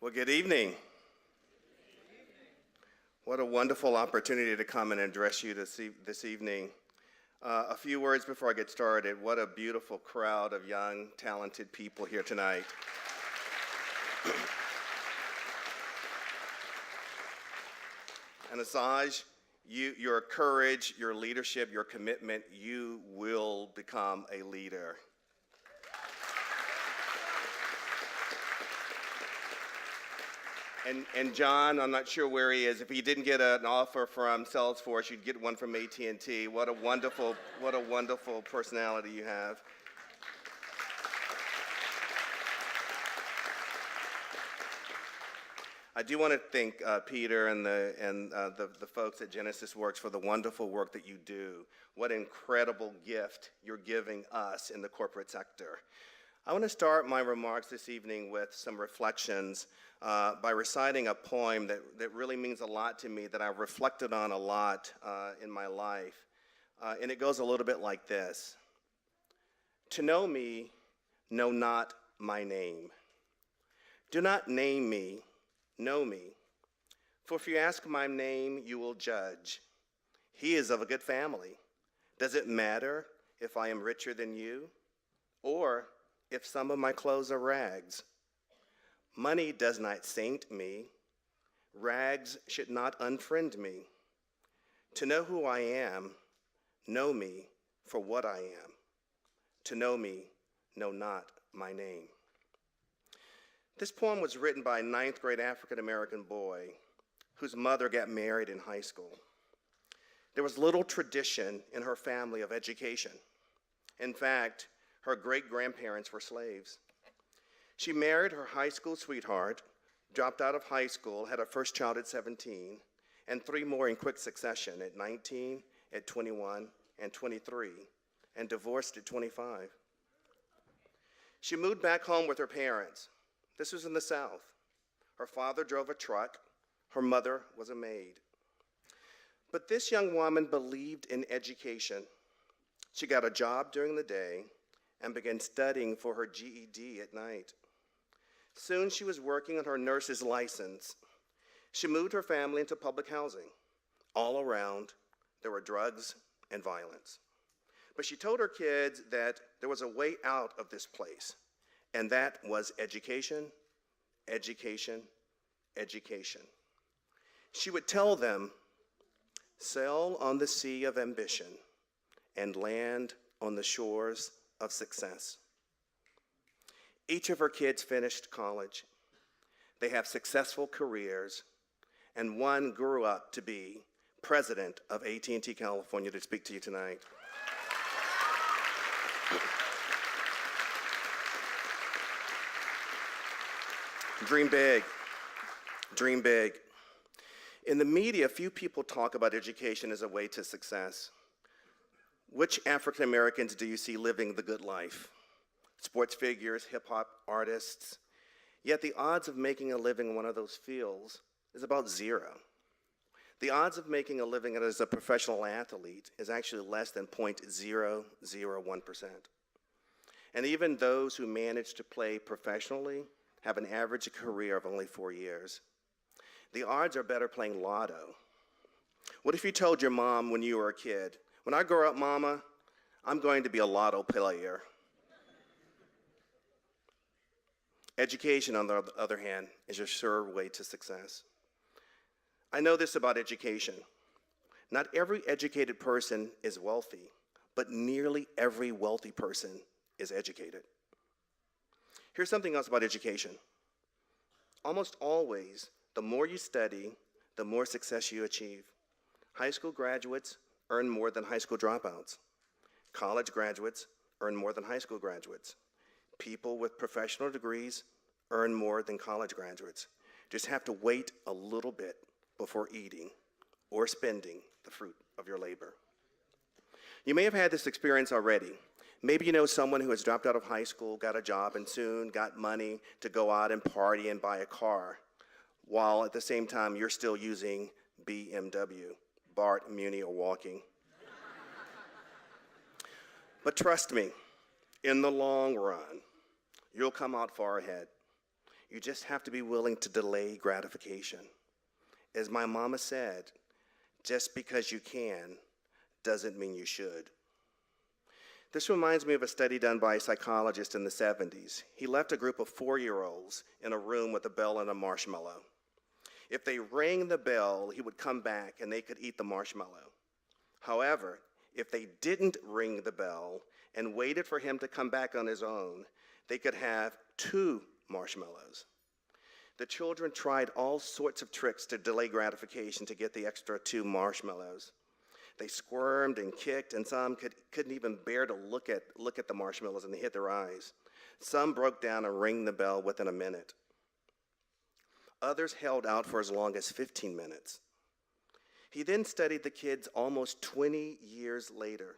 Well, good evening. What a wonderful opportunity to come and address you this evening. A few words before I get started. What a beautiful crowd of young, talented people here tonight. And Asajj, your courage, your leadership, your commitment, you will become a leader. And John, I'm not sure where he is. If he didn't get an offer from Salesforce, you'd get one from AT&T. What a wonderful personality you have. I do want to thank Peter and the folks at Genesis Works for the wonderful work that you do. What an incredible gift you're giving us in the corporate sector. I want to start my remarks this evening with some reflections by reciting a poem that really means a lot to me, that I've reflected on a lot in my life. And it goes a little bit like this. To know me, know not my name. Do not name me, know me. For if you ask my name, you will judge. He is of a good family. Does it matter if I am richer than you? Or if some of my clothes are rags? Money does not saint me. Rags should not unfriend me. To know who I am, know me for what I am. To know me, know not my name. This poem was written by a 9th grade African-American boy whose mother got married in high school. There was little tradition in her family of education. In fact, her great-grandparents were slaves. She married her high school sweetheart, dropped out of high school, had her first child at 17, and 3 more in quick succession at 19, at 21, and 23, and divorced at 25. She moved back home with her parents. This was in the South. Her father drove a truck. Her mother was a maid. But this young woman believed in education. She got a job during the day and began studying for her GED at night. Soon she was working on her nurse's license. She moved her family into public housing. All around, there were drugs and violence. But she told her kids that there was a way out of this place, and that was education, education, education. She would tell them, sail on the sea of ambition and land on the shores of success. Each of her kids finished college. They have successful careers, and one grew up to be president of AT&T California to speak to you tonight. Dream big, dream big. In the media, few people talk about education as a way to success. Which African Americans do you see living the good life? Sports figures, hip-hop artists. Yet the odds of making a living in one of those fields is about 0. The odds of making a living as a professional athlete is actually less than 0.001%. And even those who manage to play professionally have an average career of only 4 years. The odds are better playing lotto. What if you told your mom when you were a kid, when I grow up, Mama, I'm going to be a lotto player? Education, on the other hand, is your sure way to success. I know this about education. Not every educated person is wealthy, but nearly every wealthy person is educated. Here's something else about education. Almost always, the more you study, the more success you achieve. High school graduates earn more than high school dropouts. College graduates earn more than high school graduates. People with professional degrees earn more than college graduates. Just have to wait a little bit before eating or spending the fruit of your labor. You may have had this experience already. Maybe you know someone who has dropped out of high school, got a job, and soon got money to go out and party and buy a car, while at the same time you're still using BMW, BART, Muni, or walking. But trust me, in the long run, you'll come out far ahead. You just have to be willing to delay gratification. As my mama said, just because you can doesn't mean you should. This reminds me of a study done by a psychologist in the 70s. He left a group of 4-year-olds in a room with a bell and a marshmallow. If they rang the bell, he would come back and they could eat the marshmallow. However, if they didn't ring the bell and waited for him to come back on his own, they could have 2 marshmallows. The children tried all sorts of tricks to delay gratification to get the extra 2 marshmallows. They squirmed and kicked, and some couldn't even bear to look at the marshmallows, and they hid their eyes. Some broke down and rang the bell within a minute. Others held out for as long as 15 minutes. He then studied the kids almost 20 years later.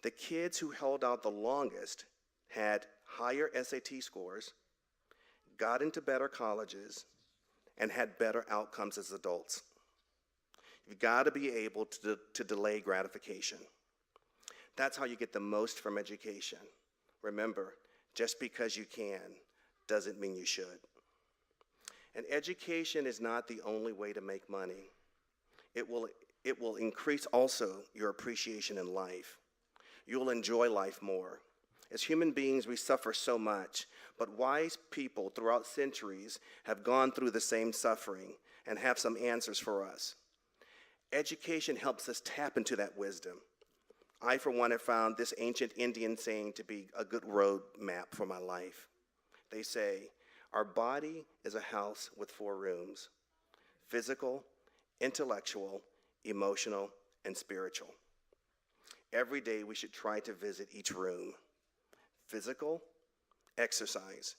The kids who held out the longest had higher SAT scores, got into better colleges, and had better outcomes as adults. You've got to be able to delay gratification. That's how you get the most from education. Remember, just because you can doesn't mean you should. And education is not the only way to make money. It will increase also your appreciation in life. You'll enjoy life more. As human beings, we suffer so much, but wise people throughout centuries have gone through the same suffering and have some answers for us. Education helps us tap into that wisdom. I, for one, have found this ancient Indian saying to be a good road map for my life. They say, our body is a house with 4 rooms: physical, intellectual, emotional, and spiritual. Every day we should try to visit each room. Physical, exercise,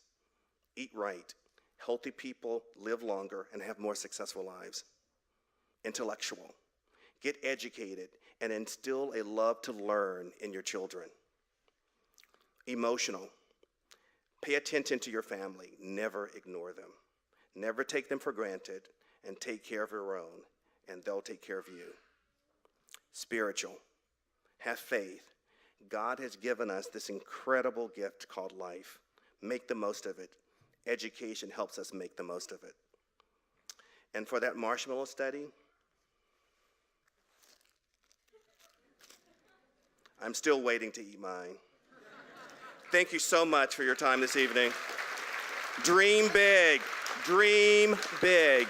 eat right. Healthy people live longer and have more successful lives. Intellectual, get educated and instill a love to learn in your children. Emotional, pay attention to your family. Never ignore them. Never take them for granted, and take care of your own, and they'll take care of you. Spiritual, have faith. God has given us this incredible gift called life. Make the most of it. Education helps us make the most of it. And for that marshmallow study, I'm still waiting to eat mine. Thank you so much for your time this evening. Dream big. Dream big.